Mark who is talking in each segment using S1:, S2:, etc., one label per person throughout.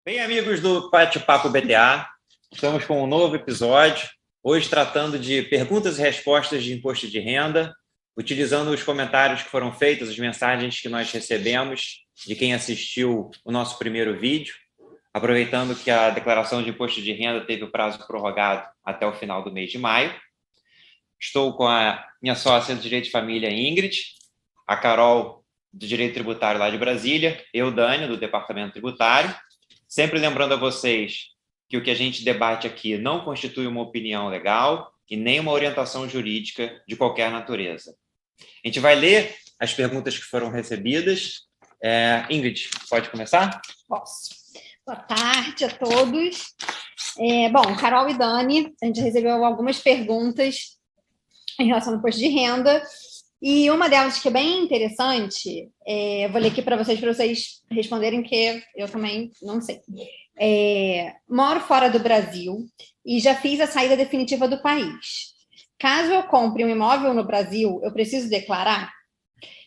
S1: Bem, amigos do Bate-Papo BTA, estamos com um novo episódio, hoje tratando de perguntas e respostas de imposto de renda, utilizando os comentários que foram feitos, as mensagens que nós recebemos de quem assistiu o nosso primeiro vídeo, aproveitando que a declaração de imposto de renda teve o prazo prorrogado até o final do mês de maio. Estou com a minha sócia do Direito de Família, Ingrid, a Carol, do Direito Tributário lá de Brasília, eu, Dani, do Departamento Tributário. Sempre lembrando a vocês que o que a gente debate aqui não constitui uma opinião legal e nem uma orientação jurídica de qualquer natureza. A gente vai ler as perguntas que foram recebidas. Ingrid, pode começar?
S2: Posso. Boa tarde a todos. Carol e Dani, a gente recebeu algumas perguntas em relação ao imposto de renda, e uma delas que é bem interessante, eu vou ler aqui para vocês responderem, que eu também não sei. Moro fora do Brasil e já fiz a saída definitiva do país. Caso eu compre um imóvel no Brasil, eu preciso declarar?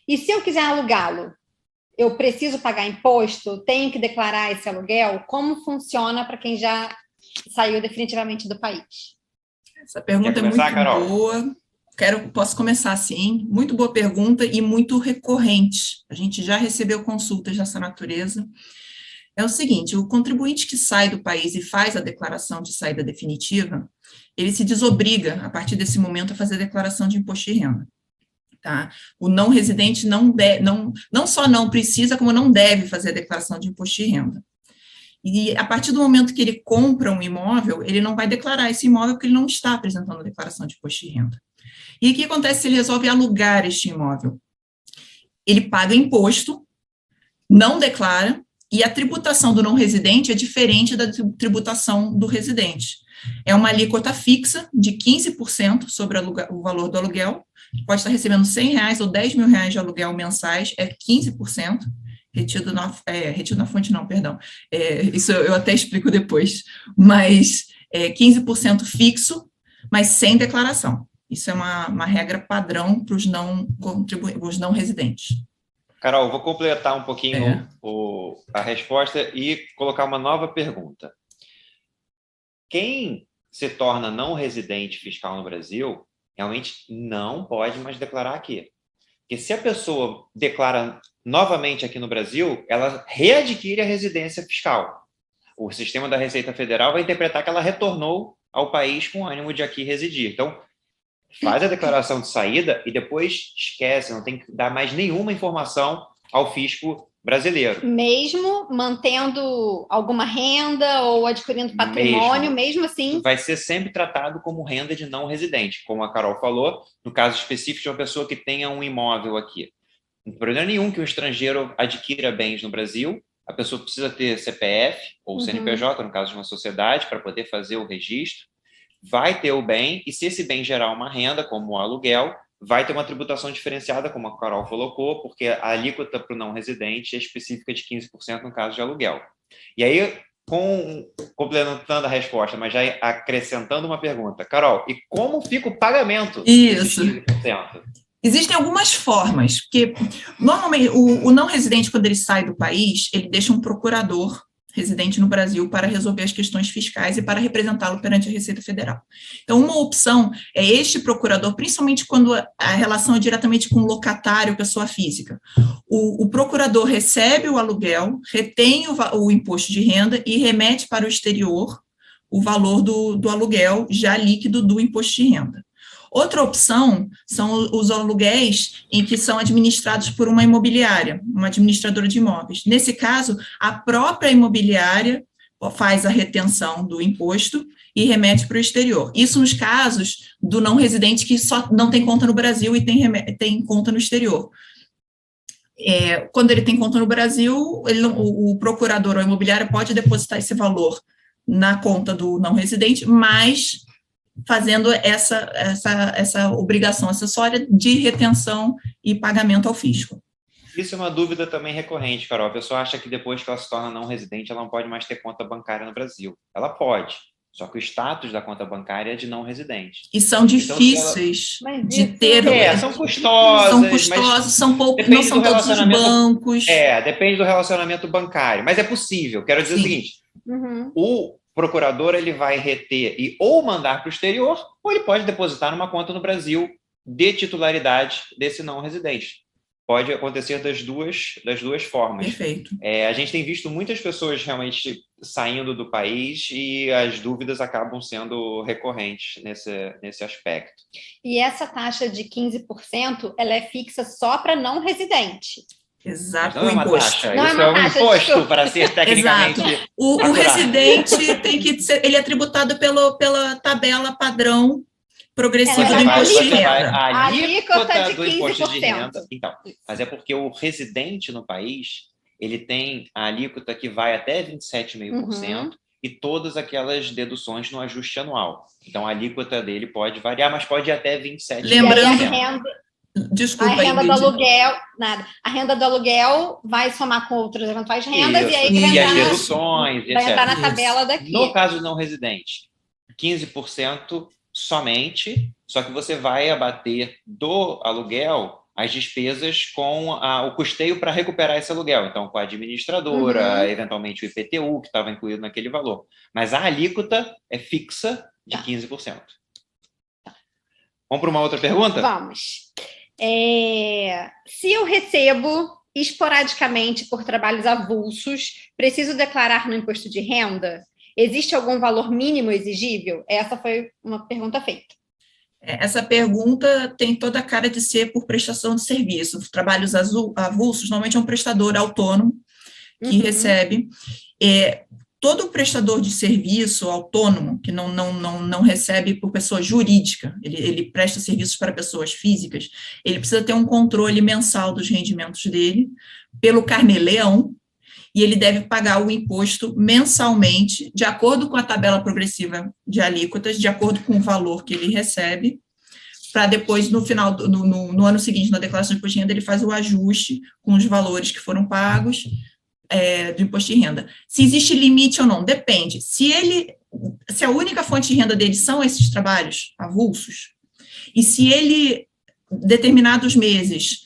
S2: E se eu quiser alugá-lo, eu preciso pagar imposto? Tenho que declarar esse aluguel? Como funciona para quem já saiu definitivamente do país?
S3: Essa pergunta é muito
S1: Carol?
S3: Boa. Posso começar sim. Muito boa pergunta e muito recorrente. A gente já recebeu consultas dessa natureza. É o seguinte: o contribuinte que sai do país e faz a declaração de saída definitiva, ele se desobriga, a partir desse momento, a fazer a declaração de imposto de renda. Tá? O não residente não só não precisa, como não deve fazer a declaração de imposto de renda. E a partir do momento que ele compra um imóvel, ele não vai declarar esse imóvel porque ele não está apresentando a declaração de imposto de renda. E o que acontece se ele resolve alugar este imóvel? Ele paga imposto, não declara, e a tributação do não residente é diferente da tributação do residente. É uma alíquota fixa de 15% sobre o valor do aluguel, pode estar recebendo R$100 ou R$10 mil de aluguel mensais, é 15%, retido na fonte não, perdão, isso eu até explico depois, mas 15% fixo, mas sem declaração. Isso é uma regra padrão para os não residentes.
S1: Carol, vou completar um pouquinho a resposta e colocar uma nova pergunta. Quem se torna não residente fiscal no Brasil, realmente não pode mais declarar aqui. Porque se a pessoa declara novamente aqui no Brasil, ela readquire a residência fiscal. O sistema da Receita Federal vai interpretar que ela retornou ao país com ânimo de aqui residir. Então, faz a declaração de saída e depois esquece, não tem que dar mais nenhuma informação ao fisco brasileiro.
S2: Mesmo mantendo alguma renda ou adquirindo patrimônio, mesmo assim...
S1: Vai ser sempre tratado como renda de não residente, como a Carol falou, no caso específico de uma pessoa que tenha um imóvel aqui. Não tem problema nenhum que um estrangeiro adquira bens no Brasil, a pessoa precisa ter CPF ou CNPJ, no caso de uma sociedade, para poder fazer o registro, vai ter o bem, e se esse bem gerar uma renda, como o aluguel, vai ter uma tributação diferenciada, como a Carol colocou, porque a alíquota para o não residente é específica de 15% no caso de aluguel. E aí, complementando a resposta, mas já acrescentando uma pergunta, Carol, e como fica o pagamento desses 15%?
S3: Existem algumas formas, porque normalmente o não residente, quando ele sai do país, ele deixa um procurador residente no Brasil para resolver as questões fiscais e para representá-lo perante a Receita Federal. Então, uma opção é este procurador, principalmente quando a relação é diretamente com o locatário, pessoa física. O procurador recebe o aluguel, retém o imposto de renda e remete para o exterior o valor do aluguel já líquido do imposto de renda. Outra opção são os aluguéis em que são administrados por uma imobiliária, uma administradora de imóveis. Nesse caso, a própria imobiliária faz a retenção do imposto e remete para o exterior. Isso nos casos do não residente que só não tem conta no Brasil e tem conta no exterior. Quando ele tem conta no Brasil, o procurador ou a imobiliária pode depositar esse valor na conta do não residente, mas fazendo essa obrigação acessória de retenção e pagamento ao fisco.
S1: Isso é uma dúvida também recorrente, Carol. A pessoa acha que depois que ela se torna não residente, ela não pode mais ter conta bancária no Brasil. Ela pode, só que o status da conta bancária é de não residente.
S3: E são difíceis de ter.
S1: São custosas.
S3: São custosos, são poucos, não são todos os bancos.
S1: Depende do relacionamento bancário. Mas é possível. Quero dizer o seguinte,
S2: Uhum.
S1: O procurador ele vai reter e ou mandar para o exterior, ou ele pode depositar numa conta no Brasil de titularidade desse não residente. Pode acontecer das duas formas.
S3: Perfeito.
S1: A gente tem visto muitas pessoas realmente saindo do país e as dúvidas acabam sendo recorrentes nesse aspecto.
S2: E essa taxa de 15%, ela é fixa só para não residente.
S3: Exato,
S1: não é uma
S3: imposto.
S1: taxa,
S2: não
S1: isso
S2: é
S1: é
S2: uma
S1: um
S2: taxa,
S1: imposto
S2: desculpa.
S1: para ser tecnicamente
S3: Exato. O residente tem que ser, ele é tributado pela tabela padrão progressiva do imposto de renda.
S1: A alíquota do
S2: 15%.
S1: imposto de renda. Então, mas é porque o residente no país, ele tem a alíquota que vai até 27,5%, e todas aquelas deduções no ajuste anual. Então, a alíquota dele pode variar, mas pode ir até 27%.
S3: Lembrando... Desculpa,
S2: a renda
S3: Ingrid.
S2: do aluguel, nada. A renda do aluguel vai somar com outras eventuais rendas
S1: Isso,
S2: e aí vai
S1: as deduções,
S2: vai entrar na tabela daqui.
S1: No caso não residente, 15% somente, só que você vai abater do aluguel as despesas com o custeio para recuperar esse aluguel. Então, com a administradora, eventualmente o IPTU, que estava incluído naquele valor. Mas a alíquota é fixa de 15%. Vamos para uma outra pergunta?
S2: Vamos. Se eu recebo esporadicamente por trabalhos avulsos, preciso declarar no imposto de renda? Existe algum valor mínimo exigível? Essa foi uma pergunta feita.
S3: Essa pergunta tem toda a cara de ser por prestação de serviço. Trabalhos avulsos, normalmente é um prestador autônomo que recebe. Todo prestador de serviço autônomo, que não recebe por pessoa jurídica, ele presta serviços para pessoas físicas, ele precisa ter um controle mensal dos rendimentos dele pelo Carnê-Leão, e ele deve pagar o imposto mensalmente, de acordo com a tabela progressiva de alíquotas, de acordo com o valor que ele recebe, para depois, no final, no ano seguinte, na declaração de imposto de renda, ele faz o ajuste com os valores que foram pagos, do imposto de renda. Se existe limite ou não, depende. Se a única fonte de renda dele são esses trabalhos avulsos, e se ele, determinados meses,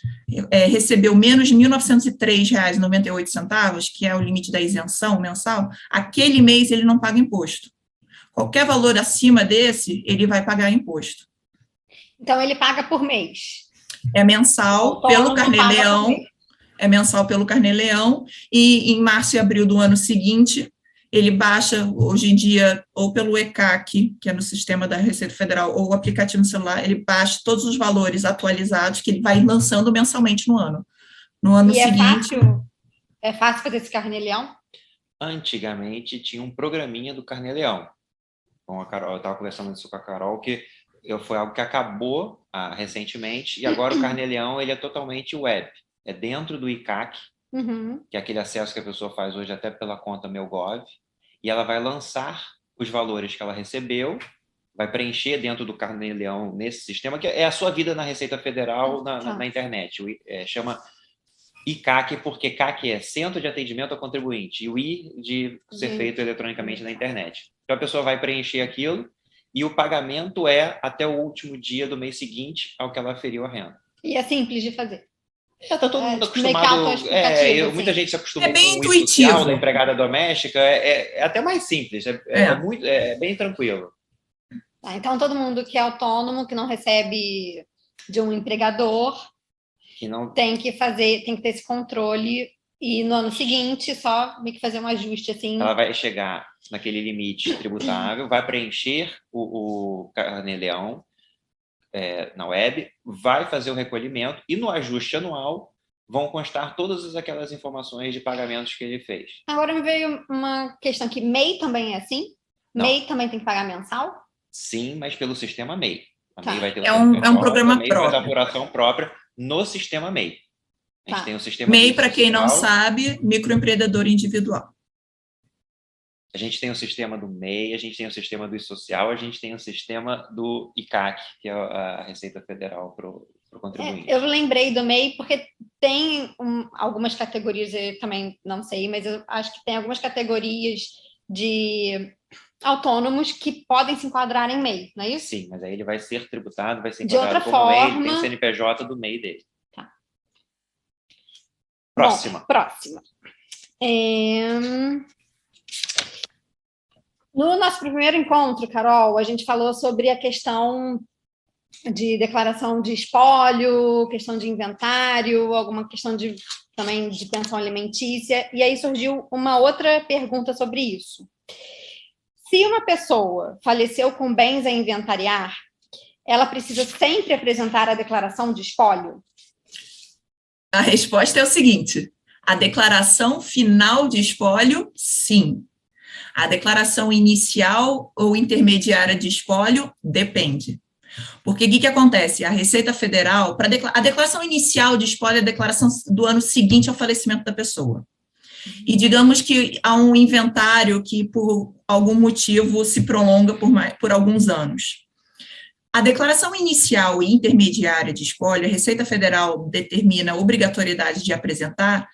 S3: recebeu menos de R$ 1.903,98, que é o limite da isenção mensal, aquele mês ele não paga imposto. Qualquer valor acima desse, ele vai pagar imposto.
S2: Então, ele paga por mês?
S3: É mensal, pelo Carnê-Leão. É mensal pelo Carnê-Leão, e em março e abril do ano seguinte, ele baixa, hoje em dia, ou pelo ECAC, que é no sistema da Receita Federal, ou o aplicativo no celular, ele baixa todos os valores atualizados que ele vai lançando mensalmente no ano. No ano seguinte...
S2: É fácil fazer esse Carnê-Leão?
S1: Antigamente tinha um programinha do Carnê-Leão. Com a Carol, eu estava conversando isso com a Carol, que foi algo que acabou recentemente, e agora o Carnê-Leão ele é totalmente web. É dentro do ICAC, que é aquele acesso que a pessoa faz hoje até pela conta MeuGov, e ela vai lançar os valores que ela recebeu, vai preencher dentro do Carnê-Leão nesse sistema, que é a sua vida na Receita Federal na internet. Chama ICAC, porque CAC é Centro de Atendimento ao Contribuinte, e o I de ser feito eletronicamente na internet. Então a pessoa vai preencher aquilo, e o pagamento é até o último dia do mês seguinte ao que ela aferiu a renda.
S2: E é simples de fazer.
S1: Está todo mundo acostumado. Muita gente se acostumou
S3: com o
S1: intuitivo. Social da empregada doméstica. É até mais simples. É bem tranquilo.
S2: Então, todo mundo que é autônomo, que não recebe de um empregador, tem que ter esse controle, e no ano seguinte só meio que fazer um ajuste assim.
S1: Ela vai chegar naquele limite tributável, vai preencher o Carnê-Leão na web, vai fazer o recolhimento, e no ajuste anual vão constar todas aquelas informações de pagamentos que ele fez.
S2: Agora me veio uma questão que MEI também é assim?
S1: Não.
S2: MEI também tem que pagar mensal?
S1: Sim, mas pelo sistema MEI. A MEI vai ter
S3: um programa próprio.
S1: Faz a apuração própria no sistema MEI. A gente tem o sistema
S3: MEI, para quem não sabe, microempreendedor individual.
S1: A gente tem o sistema do MEI, a gente tem o sistema do social, a gente tem o sistema do ICAC, que é a Receita Federal para o contribuinte.
S2: Eu lembrei do MEI porque tem algumas categorias, eu também não sei, mas eu acho que tem algumas categorias de autônomos que podem se enquadrar em MEI, não é isso?
S1: Sim, mas aí ele vai ser tributado, vai ser
S2: enquadrado
S1: como MEI, tem o CNPJ do MEI dele.
S2: Tá.
S1: Próxima.
S2: Bom, próxima. No nosso primeiro encontro, Carol, a gente falou sobre a questão de declaração de espólio, questão de inventário, alguma questão também de pensão alimentícia, e aí surgiu uma outra pergunta sobre isso. Se uma pessoa faleceu com bens a inventariar, ela precisa sempre apresentar a declaração de espólio?
S3: A resposta é o seguinte: a declaração final de espólio, sim. A declaração inicial ou intermediária de espólio, depende. Porque o que acontece? A Receita Federal, a declaração inicial de espólio é a declaração do ano seguinte ao falecimento da pessoa. E digamos que há um inventário que, por algum motivo, se prolonga por alguns anos. A declaração inicial e intermediária de espólio, a Receita Federal determina a obrigatoriedade de apresentar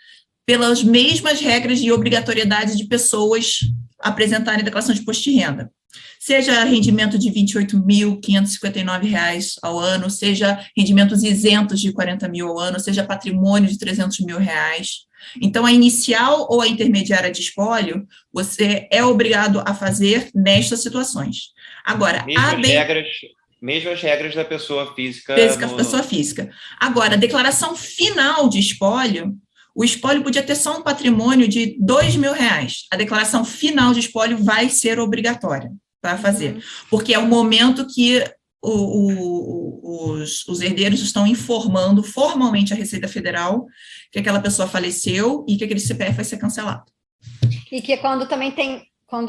S3: pelas mesmas regras de obrigatoriedade de pessoas apresentarem a declaração de imposto de renda. Seja rendimento de R$ 28.559 ao ano, seja rendimentos isentos de 40 mil ao ano, seja patrimônio de 300 mil reais. Então, a inicial ou a intermediária de espólio, você é obrigado a fazer nestas situações. Agora,
S1: mesmas regras da pessoa física.
S3: Pessoa física. Agora, a declaração final de espólio, o espólio podia ter só um patrimônio de R$ 2.000. A declaração final de espólio vai ser obrigatória para fazer, porque é o momento que os herdeiros estão informando formalmente a Receita Federal que aquela pessoa faleceu e que aquele CPF vai ser cancelado.
S2: E que quando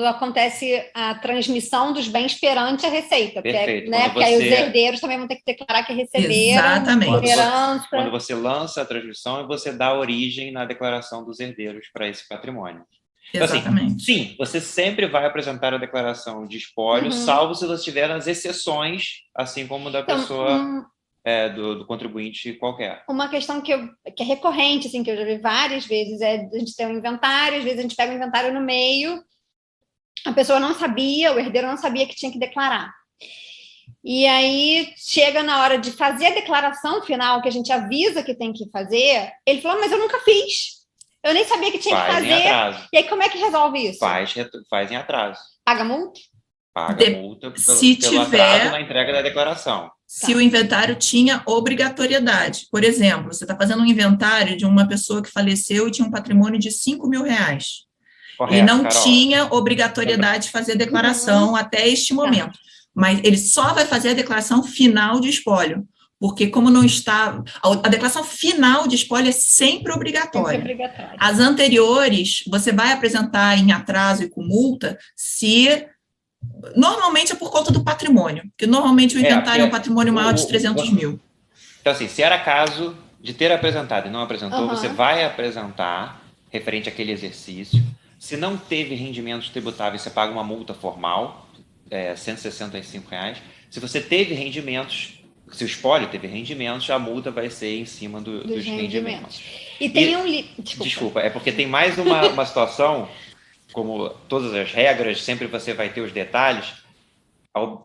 S2: acontece a transmissão dos bens perante a Receita.
S1: Perfeito.
S2: Porque aí os herdeiros também vão ter que declarar que receberam.
S3: Exatamente.
S2: Herança.
S1: Quando você lança a transmissão, você dá origem na declaração dos herdeiros para esse patrimônio.
S3: Exatamente.
S1: Então, assim, sim, você sempre vai apresentar a declaração de espólio, salvo se você tiver as exceções, assim como da pessoa, do contribuinte qualquer.
S2: Uma questão que é recorrente, assim, que eu já vi várias vezes, é a gente ter um inventário, às vezes a gente pega o inventário no meio, a pessoa não sabia, o herdeiro não sabia que tinha que declarar. E aí, chega na hora de fazer a declaração final, que a gente avisa que tem que fazer, ele falou, mas eu nunca fiz. Eu nem sabia que tinha que fazer.
S1: Em atraso.
S2: E aí, como é que resolve isso?
S1: Faz em atraso.
S2: Paga multa?
S1: Paga multa pelo atraso na entrega da declaração.
S3: Se o inventário tinha obrigatoriedade. Por exemplo, você está fazendo um inventário de uma pessoa que faleceu e tinha um patrimônio de R$ 5.000.
S1: Correto,
S3: ele não
S1: Carol.
S3: tinha obrigatoriedade de fazer a declaração até este momento. Mas ele só vai fazer a declaração final de espólio. Porque como não está... A declaração final de espólio é sempre obrigatória. As anteriores, você vai apresentar em atraso e com multa se... Normalmente é por conta do patrimônio. Porque normalmente o inventário é um patrimônio maior de 300 mil.
S1: Então, assim, se era caso de ter apresentado e não apresentou, você vai apresentar referente àquele exercício. Se não teve rendimentos tributáveis, você paga uma multa formal, R$ 165. Se você teve rendimentos... Se o espólio teve rendimentos, a multa vai ser em cima dos rendimentos.
S2: E tem
S1: Desculpa, é porque tem mais uma situação, como todas as regras, sempre você vai ter os detalhes.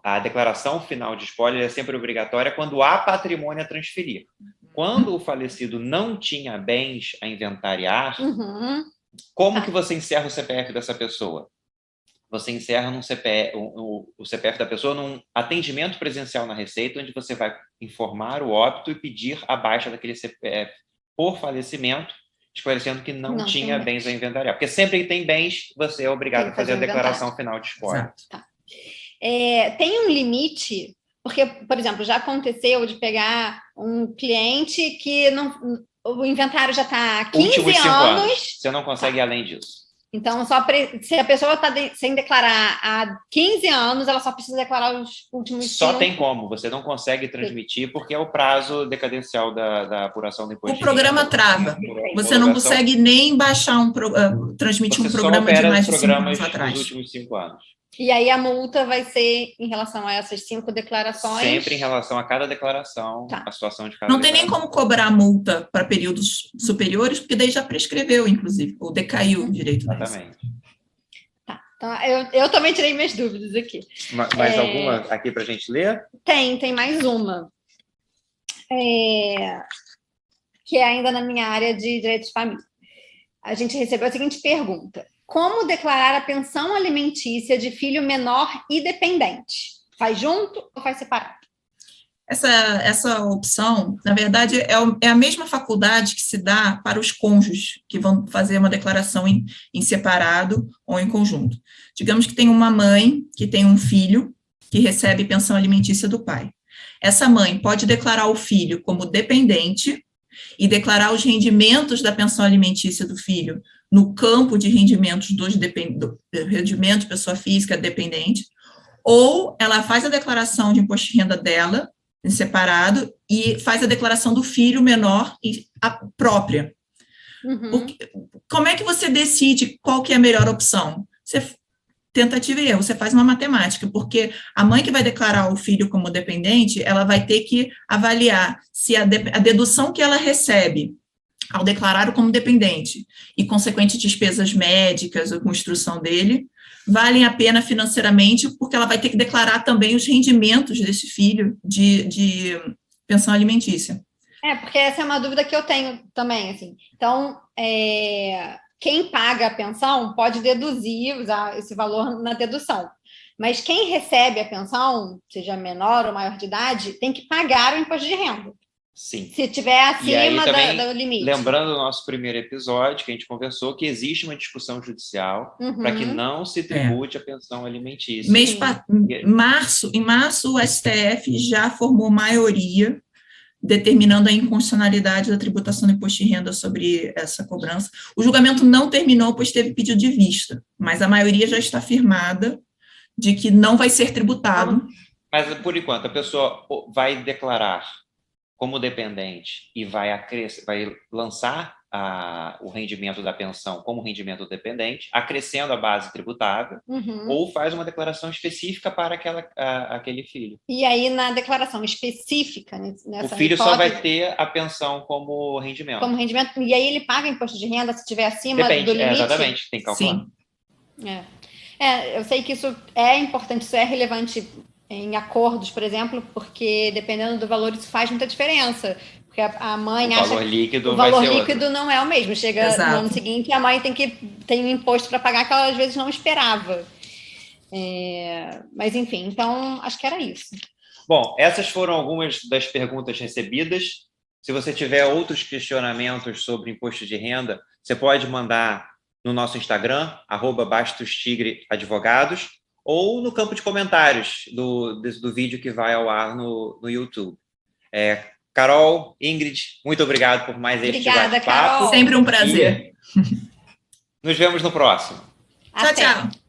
S1: A declaração final de espólio é sempre obrigatória quando há patrimônio a transferir. Quando o falecido não tinha bens a inventariar, como que você encerra o CPF dessa pessoa? Você encerra o CPF da pessoa num atendimento presencial na Receita, onde você vai informar o óbito e pedir a baixa daquele CPF por falecimento, esclarecendo que não tinha bens a inventariar. Porque sempre que tem bens, você é obrigado a fazer a declaração final de espólio.
S2: Tem um limite, porque, por exemplo, já aconteceu de pegar um cliente que o inventário já está há 15 anos.
S1: Você não consegue ir além disso.
S2: Então, se a pessoa está sem declarar há 15 anos, ela só precisa declarar os últimos 5.
S1: Só tem como, você não consegue transmitir, porque é o prazo decadencial da apuração do imposto.
S3: O programa trava. Você não consegue nem baixar transmitir um programa de mais de 5 anos atrás.
S1: Nos últimos 5 anos.
S2: E aí a multa vai ser em relação a essas 5 declarações?
S1: Sempre em relação a cada declaração, a situação de cada
S3: Não tem nem como cobrar multa para períodos superiores, porque daí já prescreveu, inclusive, ou decaiu o direito.
S1: Exatamente.
S2: Então, eu também tirei minhas dúvidas aqui.
S1: Mais alguma aqui para a gente ler?
S2: Tem mais uma. Que é ainda na minha área de direito de família. A gente recebeu a seguinte pergunta. Como declarar a pensão alimentícia de filho menor e dependente? Faz junto ou faz separado?
S3: Essa opção, na verdade, é a mesma faculdade que se dá para os cônjuges que vão fazer uma declaração em separado ou em conjunto. Digamos que tem uma mãe que tem um filho que recebe pensão alimentícia do pai. Essa mãe pode declarar o filho como dependente e declarar os rendimentos da pensão alimentícia do filho no campo de rendimentos do rendimento de pessoa física dependente, ou ela faz a declaração de imposto de renda dela, em separado, e faz a declaração do filho menor a própria. Como é que você decide qual que é a melhor opção? Tentativa e erro, você faz uma matemática, porque a mãe que vai declarar o filho como dependente, ela vai ter que avaliar se a dedução que ela recebe ao declarar como dependente e consequente despesas médicas ou com instrução dele, valem a pena financeiramente, porque ela vai ter que declarar também os rendimentos desse filho de pensão alimentícia.
S2: Porque essa é uma dúvida que eu tenho também, assim. Então, quem paga a pensão pode deduzir, usar esse valor na dedução. Mas quem recebe a pensão, seja menor ou maior de idade, tem que pagar o imposto de renda.
S1: Sim.
S2: Se tiver acima do limite.
S1: Lembrando do nosso primeiro episódio, que a gente conversou, que existe uma discussão judicial para que não se tribute a pensão alimentícia.
S3: Em março, o STF já formou maioria determinando a inconstitucionalidade da tributação do imposto de renda sobre essa cobrança. O julgamento não terminou, pois teve pedido de vista, mas a maioria já está firmada de que não vai ser tributado.
S1: Mas, por enquanto, a pessoa vai declarar como dependente e vai lançar o rendimento da pensão como rendimento dependente, acrescendo a base tributável, ou faz uma declaração específica para aquele filho.
S2: E aí, na declaração específica, nessa
S1: o filho só vai ter a pensão como rendimento.
S2: Como rendimento, e aí ele paga imposto de renda se estiver acima do limite?
S1: Exatamente, tem que calcular.
S2: Sim. Eu sei que isso é importante, isso é relevante em acordos, por exemplo, porque dependendo do valor isso faz muita diferença, porque a mãe acha que o valor líquido não é o mesmo, chega no ano seguinte e a mãe tem um imposto para pagar que ela às vezes não esperava. Mas enfim, então acho que era isso.
S1: Bom, essas foram algumas das perguntas recebidas. Se você tiver outros questionamentos sobre imposto de renda, você pode mandar no nosso Instagram, @BastosTigreAdvogados, ou no campo de comentários do vídeo que vai ao ar no YouTube. Carol, Ingrid, muito obrigado por mais este bate-papo.
S2: Obrigada, Carol.
S3: Sempre um prazer.
S1: Nos vemos no próximo.
S2: Até.
S3: Tchau, tchau.